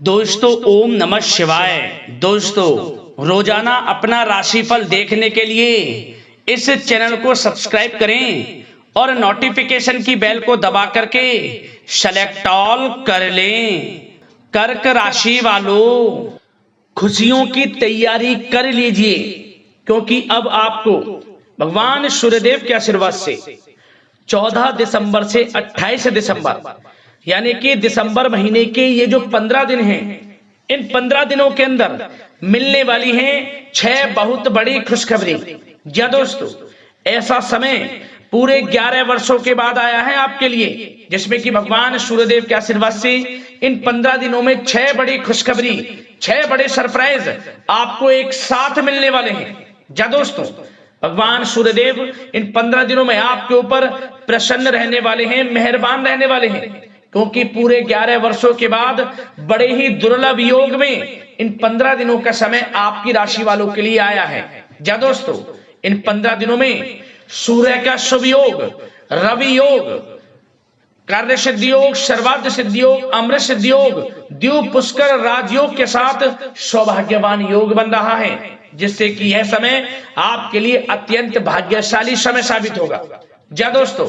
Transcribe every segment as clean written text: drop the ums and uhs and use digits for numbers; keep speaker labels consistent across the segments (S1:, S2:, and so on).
S1: दोस्तों ओम नमः शिवाय। दोस्तों रोजाना अपना राशिफल देखने के लिए इस चैनल को सब्सक्राइब करें और नोटिफिकेशन की बेल को दबा करके सेलेक्ट ऑल कर लें। कर्क राशि वालों, खुशियों की तैयारी कर लीजिए, क्योंकि अब आपको भगवान सूर्यदेव के आशीर्वाद से 14 दिसंबर से 28 दिसंबर यानी कि दिसंबर महीने के ये जो 15 दिन हैं, इन 15 दिनों के अंदर मिलने वाली हैं 6 बहुत बड़ी खुशखबरी। जी दोस्तों, ऐसा समय पूरे 11 वर्षों के बाद आया है आपके लिए, जिसमें कि भगवान सूर्यदेव के आशीर्वाद से इन 15 दिनों में 6 बड़ी खुशखबरी, 6 बड़े सरप्राइज आपको एक साथ मिलने वाले हैं। जी दोस्तों, भगवान सूर्यदेव इन 15 दिनों में आपके ऊपर प्रसन्न रहने वाले हैं, मेहरबान रहने वाले हैं, क्योंकि पूरे 11 वर्षों के बाद बड़े ही दुर्लभ योग में इन 15 दिनों का समय आपकी राशि वालों के लिए आया है। जा दोस्तों, इन 15 दिनों में सूर्य का शुभ योग, रवि योग, कार्य सिद्धि योग, सर्वार्थ सिद्धि योग, अमृत सिद्धि योग, द्वीप पुष्कर राजयोग के साथ सौभाग्यवान योग बन रहा है, जिससे कि यह समय आपके लिए अत्यंत भाग्यशाली समय साबित होगा। जा दोस्तों,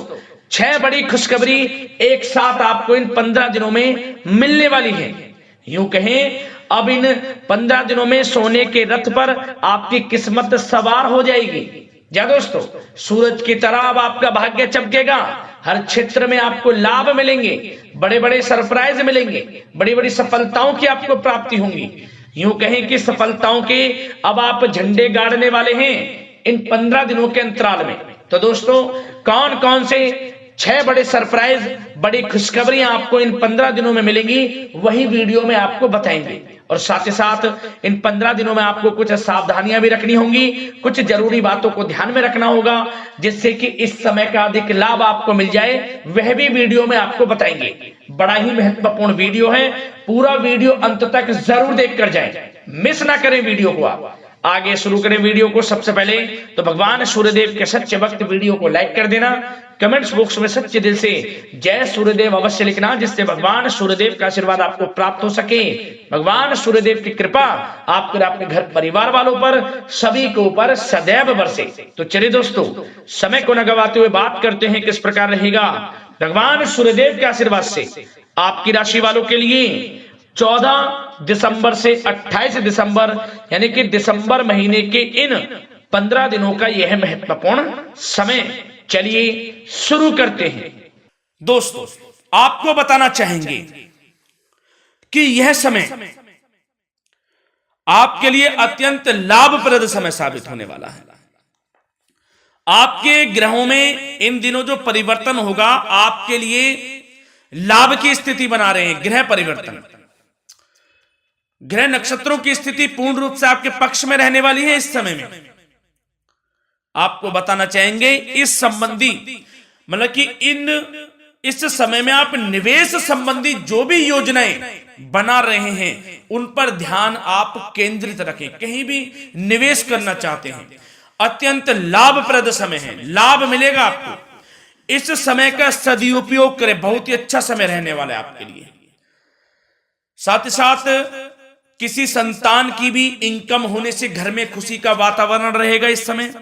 S1: 6 बड़ी खुशखबरी एक साथ आपको इन 15 दिनों में मिलने वाली है। यूं कहें, अब इन 15 दिनों में सोने के रथ पर आपकी किस्मत सवार हो जाएगी। जा दोस्तों, सूरज की तरह अब आपका भाग्य चमकेगा, हर क्षेत्र में आपको लाभ मिलेंगे, बड़े बड़े सरप्राइज मिलेंगे, बड़ी बड़ी सफलताओं की आपको प्राप्ति होंगी। यूं कहें कि सफलताओं के अब आप झंडे गाड़ने वाले हैं इन 15 दिनों के अंतराल में। तो दोस्तों, कौन कौन से 6 बड़े सरप्राइज, बड़ी खुशखबरियां आपको इन 15 दिनों में मिलेंगी, वही वीडियो में आपको बताएंगे। और साथ ही साथ इन 15 दिनों में आपको कुछ सावधानियां भी रखनी होंगी, कुछ जरूरी बातों को ध्यान में रखना होगा, जिससे कि इस समय का अधिक लाभ आपको मिल जाए, वह भी वीडियो में आपको बताएंगे। बड़ा ही महत्वपूर्ण वीडियो है, पूरा वीडियो अंत तक जरूर देख कर जाए, मिस ना करें वीडियो को। आप आगे शुरू करें वीडियो को। सबसे पहले तो भगवान सूर्यदेव के सच्चे भक्त वीडियो को लाइक कर देना, कमेंट्स बॉक्स में सच्चे दिल से जय सूर्यदेव अवश्य लिखना, जिससे भगवान सूर्यदेव का आशीर्वाद आपको प्राप्त हो सके, भगवान सूर्यदेव की कृपा आपके और आपके घर परिवार वालों पर, सभी के ऊपर सदैव बरसे। तो चलिए दोस्तों, समय को न गवाते हुए बात करते हैं किस प्रकार रहेगा भगवान सूर्यदेव के आशीर्वाद से आपकी राशि वालों के लिए 14 दिसंबर से 28 दिसंबर यानी कि दिसंबर महीने के इन 15 दिनों का यह महत्वपूर्ण समय। चलिए शुरू करते हैं। दोस्तों, आपको बताना चाहेंगे कि यह समय आपके लिए अत्यंत लाभप्रद समय साबित होने वाला है। आपके ग्रहों में इन दिनों जो परिवर्तन होगा, आपके लिए लाभ की स्थिति बना रहे हैं। ग्रह परिवर्तन, ग्रह नक्षत्रों की स्थिति पूर्ण रूप से आपके पक्ष में रहने वाली है। इस समय में आपको बताना चाहेंगे इस संबंधी, मतलब कि इस समय में आप निवेश संबंधी जो भी योजनाएं बना रहे हैं, उन पर ध्यान आप केंद्रित रखें। कहीं भी निवेश करना चाहते हैं, अत्यंत लाभप्रद समय है, लाभ मिलेगा आपको। इस समय का सदुपयोग करें, बहुत ही अच्छा समय रहने वाला है आपके लिए। साथ ही साथ किसी संतान की भी इनकम होने से घर में खुशी का वातावरण रहेगा। इस समय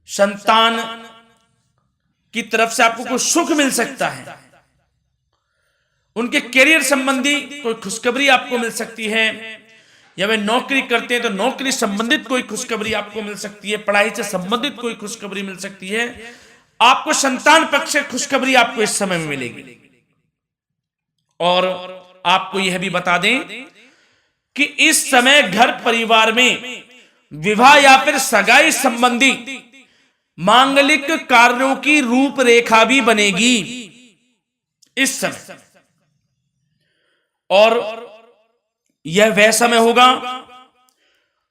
S1: संतान की तरफ से आपको कोई सुख मिल सकता है, उनके करियर संबंधी कोई खुशखबरी आपको मिल सकती है, या वे नौकरी करते हैं तो नौकरी संबंधित कोई खुशखबरी आपको मिल सकती है, पढ़ाई से संबंधित कोई खुशखबरी मिल सकती है। आपको संतान पक्ष से खुशखबरी आपको इस समय में मिलेगी। और आपको यह भी बता दें कि इस समय घर परिवार में विवाह या फिर सगाई संबंधी मांगलिक कार्यों की रूपरेखा भी बनेगी इस समय। और यह वह समय होगा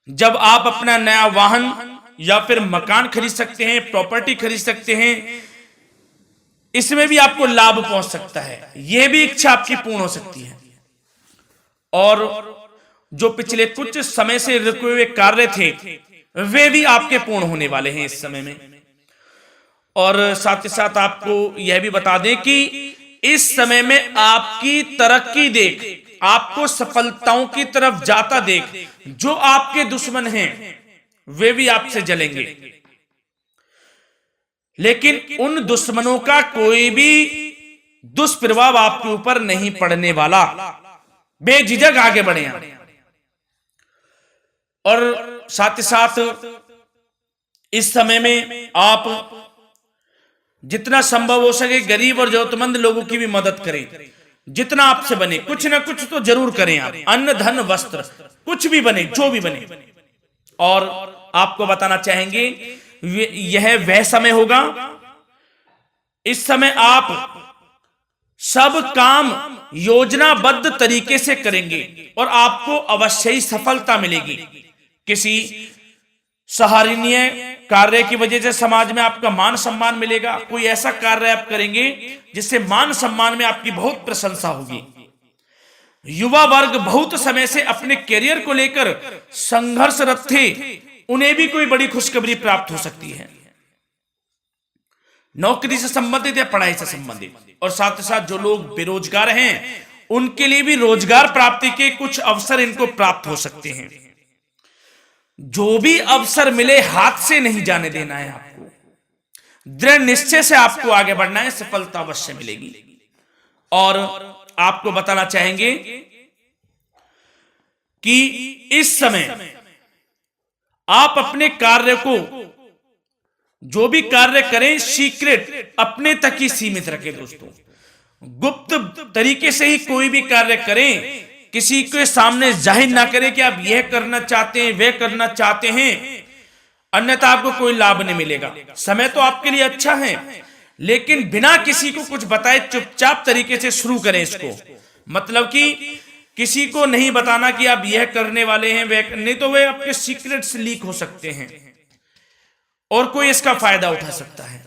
S1: जब आप अपना नया वाहन या फिर मकान खरीद सकते हैं, प्रॉपर्टी खरीद सकते हैं। इसमें भी आपको लाभ पहुंच सकता है, यह भी इच्छा आपकी पूर्ण हो सकती है। और जो पिछले कुछ समय से रुके हुए कार्य थे, वे भी आपके पूर्ण होने वाले हैं इस समय में। और साथ ही साथ आपको यह भी बता दें कि इस समय में आपकी तरक्की देख
S2: आपको सफलताओं की तरफ जाता देख जो आपके दुश्मन हैं वे भी आपसे जलेंगे, लेकिन उन दुश्मनों का कोई भी दुष्प्रभाव आपके ऊपर नहीं पड़ने वाला। बेझिझक आगे बढ़े आप। और साथ ही साथ इस समय में आप जितना संभव हो सके गरीब और जरूरतमंद लोगों की भी मदद करें। जितना आपसे बने कुछ ना कुछ तो जरूर करें आप, अन्न धन वस्त्र कुछ भी बने, जो भी बने। और आपको बताना चाहेंगे यह वह समय होगा, इस समय आप सब काम योजनाबद्ध तरीके से करेंगे और आपको अवश्य ही सफलता मिलेगी। किसी सराहनीय कार्य की वजह से समाज में आपका मान सम्मान मिलेगा। कोई ऐसा कार्य आप करेंगे जिससे मान सम्मान में आपकी बहुत प्रशंसा होगी। युवा वर्ग बहुत समय से अपने करियर को लेकर संघर्षरत थे, उन्हें भी कोई बड़ी खुशखबरी प्राप्त हो सकती है, नौकरी से संबंधित या पढ़ाई से संबंधित। और साथ ही साथ जो लोग बेरोजगार हैं उनके लिए भी रोजगार प्राप्ति के कुछ अवसर इनको प्राप्त हो सकते हैं। जो भी अवसर मिले हाथ से नहीं जाने देना है आपको, दृढ़ निश्चय से आपको आगे बढ़ना है, सफलता अवश्य मिलेगी। और आपको बताना चाहेंगे कि इस समय आप अपने कार्य को, जो भी कार्य करें, सीक्रेट अपने तक ही सीमित रखें दोस्तों। गुप्त तरीके से ही कोई भी कार्य करें, किसी के सामने जाहिर ना करें कि आप यह करना चाहते हैं, वह करना चाहते हैं, अन्यथा आपको कोई लाभ नहीं मिलेगा। समय तो आपके लिए अच्छा है, लेकिन बिना किसी को कुछ बताए चुपचाप तरीके से शुरू करें इसको। मतलब कि किसी को नहीं बताना कि आप यह करने वाले हैं, वह नहीं, तो वे आपके सीक्रेट्स लीक हो सकते हैं और कोई इसका फायदा उठा सकता है।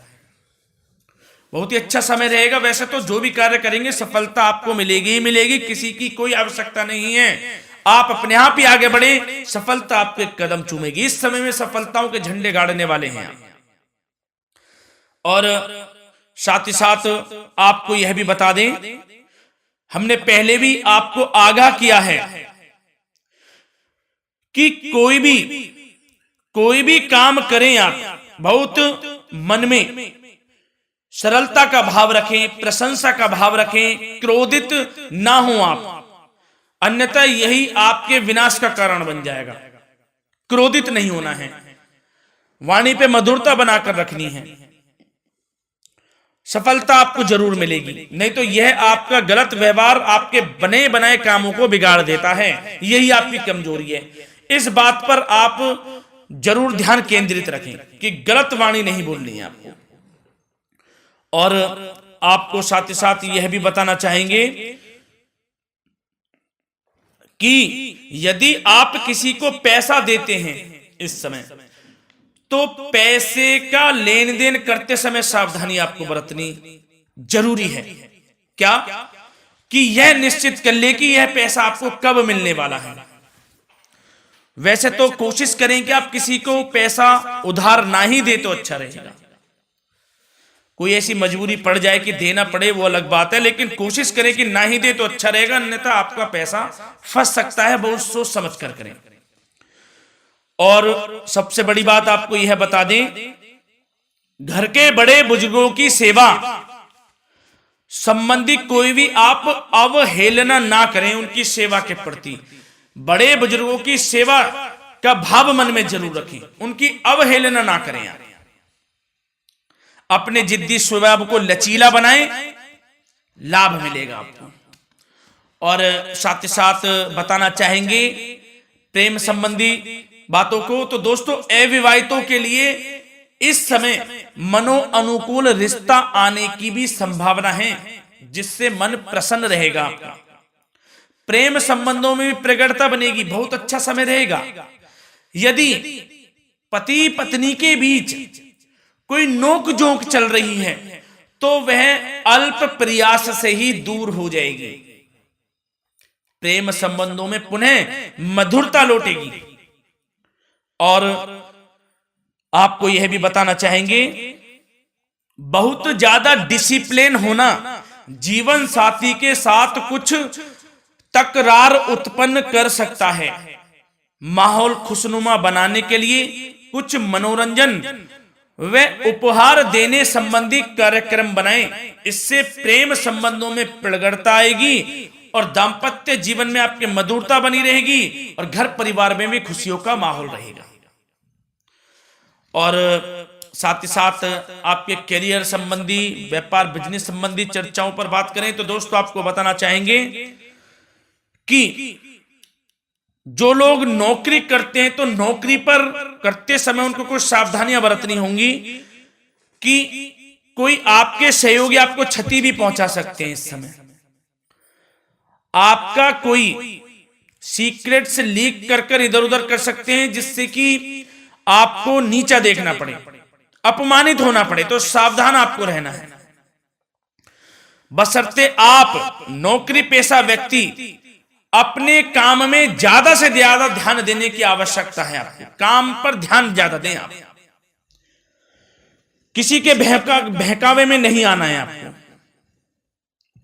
S2: बहुत ही अच्छा समय रहेगा। वैसे तो जो भी कार्य करेंगे सफलता आपको मिलेगी ही मिलेगी, किसी की कोई आवश्यकता नहीं है। आप अपने आप ही आगे बढ़े, सफलता आपके कदम चूमेगी। इस समय में सफलताओं के झंडे गाड़ने वाले हैं। और साथ ही साथ आपको यह भी बता दें, हमने पहले भी आपको आगाह किया है कि कोई भी काम करें आप बहुत मन में सरलता का भाव रखें, प्रशंसा का भाव रखें, क्रोधित ना हो आप, अन्यथा यही आपके विनाश का कारण बन जाएगा। क्रोधित नहीं होना है, वाणी पे मधुरता बनाकर रखनी है, सफलता आपको जरूर मिलेगी। नहीं तो यह आपका गलत व्यवहार आपके बने बनाए कामों को बिगाड़ देता है, यही आपकी कमजोरी है। इस बात पर आप जरूर ध्यान केंद्रित रखें कि गलत वाणी नहीं बोलनी है आपको। और आपको साथ ही साथ यह भी बताना चाहेंगे कि यदि आप किसी को पैसा देते हैं इस समय, तो पैसे का लेन देन करते समय सावधानी आपको बरतनी जरूरी है। क्या कि यह निश्चित कर ले कि यह पैसा आपको कब मिलने वाला है। वैसे तो कोशिश करें कि आप किसी को पैसा उधार ना ही दे तो अच्छा रहेगा। कोई ऐसी मजबूरी पड़ जाए कि देना पड़े वो अलग बात है, लेकिन कोशिश करें कि ना ही दे तो अच्छा रहेगा, अन्यथा आपका पैसा फंस सकता है। बहुत सोच समझ कर करें। और सबसे बड़ी बात आपको यह बता दें, घर के बड़े बुजुर्गों की सेवा संबंधी कोई भी आप अवहेलना ना करें। उनकी सेवा के प्रति बड़े बुजुर्गों की सेवा का भाव मन में जरूर रखें, उनकी अवहेलना ना करें आप। अपने जिद्दी स्वभाव को लचीला बनाएं, लाभ मिलेगा आपको। और साथ ही साथ बताना चाहेंगे प्रेम संबंधी बातों को, तो दोस्तों अविवाहितों के लिए इस समय मनो अनुकूल रिश्ता आने की भी संभावना है, जिससे मन प्रसन्न रहेगा आपका। प्रेम संबंधों में भी प्रगाढ़ता बनेगी, बहुत अच्छा समय रहेगा। यदि पति पत्नी के बीच कोई नोक झोंक चल रही है तो वह अल्प प्रयास से ही दूर हो जाएगी। प्रेम संबंधों में पुनः मधुरता लौटेगी। और आपको यह भी बताना चाहेंगे, बहुत ज्यादा डिसिप्लिन होना, जीवन साथी के साथ कुछ तकरार उत्पन्न कर सकता है। माहौल खुशनुमा बनाने के लिए कुछ मनोरंजन व उपहार देने संबंधी कार्यक्रम बनाएं। इससे प्रेम संबंधों में प्रगाढ़ता आएगी और दाम्पत्य जीवन में आपकी मधुरता बनी रहेगी और घर परिवार में भी खुशियों का माहौल रहेगा। और साथ ही साथ आपके करियर संबंधी, व्यापार बिजनेस संबंधी चर्चाओं पर बात करें तो दोस्तों आपको बताना चाहेंगे कि जो लोग नौकरी करते हैं तो नौकरी पर करते समय उनको कुछ सावधानियां बरतनी होंगी कि कोई आपके सहयोगी आपको क्षति भी पहुंचा सकते हैं। इस समय आपका कोई सीक्रेट्स लीक कर इधर उधर कर सकते हैं जिससे कि आपको नीचा देखना पड़े, अपमानित होना पड़े, तो सावधान आपको रहना है। बशर्ते आप नौकरी पेशा व्यक्ति अपने काम में ज्यादा से ज्यादा ध्यान देने की आवश्यकता है। आपको काम पर ध्यान ज्यादा दें। आप किसी के बहकावे में नहीं आना है आपको।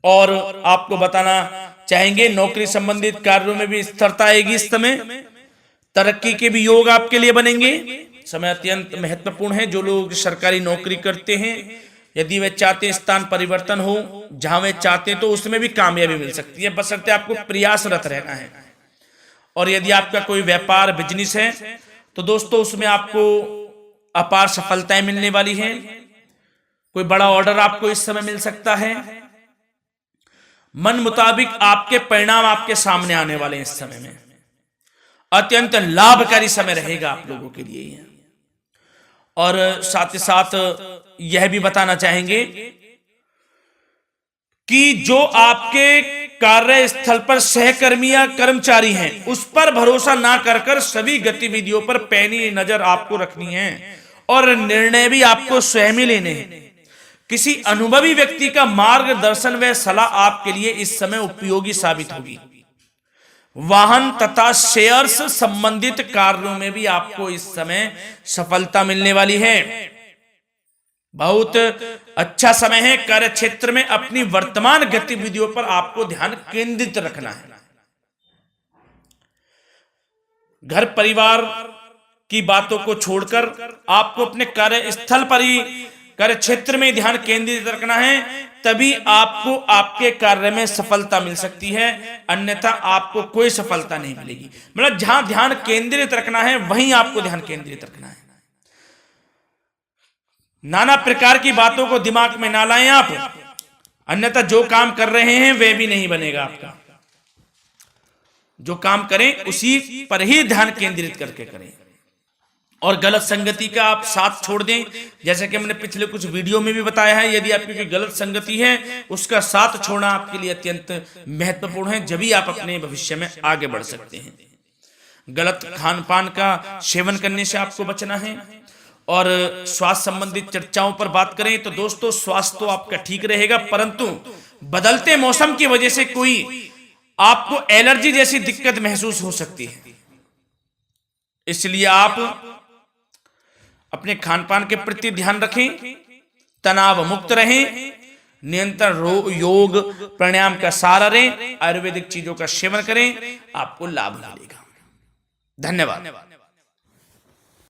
S2: और आपको बताना चाहेंगे नौकरी संबंधित कार्यों में भी स्थिरता आएगी। इस समय तरक्की के भी योग आपके लिए बनेंगे। समय अत्यंत महत्वपूर्ण है। जो लोग सरकारी नौकरी करते हैं, यदि वे चाहते हैं स्थान परिवर्तन हो, जहां वे चाहते हैं तो उसमें भी कामयाबी मिल सकती है, बशर्ते आपको प्रयासरत रहना है। और यदि आपका कोई व्यापार बिजनेस है तो दोस्तों उसमें आपको अपार सफलताएं मिलने वाली हैं। कोई बड़ा ऑर्डर आपको इस समय मिल सकता है। मन मुताबिक आपके परिणाम आपके सामने आने वाले हैं। इस समय में अत्यंत लाभकारी समय रहेगा आप लोगों के लिए। और साथ ही साथ यह भी बताना चाहेंगे कि जो आपके कार्यस्थल पर सहकर्मी या कर्मचारी हैं उस पर भरोसा ना कर सभी गतिविधियों पर पैनी नजर आपको रखनी है और निर्णय भी आपको स्वयं ही लेने हैं। किसी अनुभवी व्यक्ति का मार्गदर्शन व सलाह आपके लिए इस समय उपयोगी साबित होगी। वाहन तथा शेयर्स संबंधित कार्यों में भी आपको इस समय सफलता मिलने वाली है। बहुत अच्छा समय है। कार्य क्षेत्र में अपनी वर्तमान गतिविधियों पर आपको ध्यान केंद्रित रखना है। घर परिवार की बातों को छोड़कर आपको अपने कार्यस्थल पर ही, कार्य क्षेत्र में ध्यान केंद्रित रखना है, तभी आपको आपके कार्य में सफलता मिल सकती है, अन्यथा आपको कोई सफलता नहीं मिलेगी। मतलब जहां ध्यान केंद्रित रखना है वहीं आपको ध्यान केंद्रित रखना है। नाना प्रकार की बातों को दिमाग में ना लाएं आप, अन्यथा जो काम कर रहे हैं वह भी नहीं बनेगा आपका। जो काम करें उसी पर ही ध्यान केंद्रित करके करें और गलत संगति का आप साथ छोड़ दें। जैसे कि हमने पिछले कुछ वीडियो में भी बताया है, यदि आपकी कोई गलत संगति है उसका साथ छोड़ना आपके लिए अत्यंत महत्वपूर्ण है, जब भी आप अपने भविष्य में आगे बढ़ सकते हैं। गलत खान पान का सेवन करने से आपको बचना है। और स्वास्थ्य संबंधित चर्चाओं पर बात करें तो दोस्तों स्वास्थ्य तो आपका ठीक रहेगा, परंतु बदलते मौसम की वजह से कोई आपको एलर्जी जैसी दिक्कत महसूस हो सकती है। इसलिए आप अपने खान पान के प्रति ध्यान रखें, तनाव मुक्त रहें, नियंत्रण योग प्राणायाम का सहारा लें, आयुर्वेदिक चीजों का सेवन करें, आपको लाभ मिलेगा। धन्यवाद।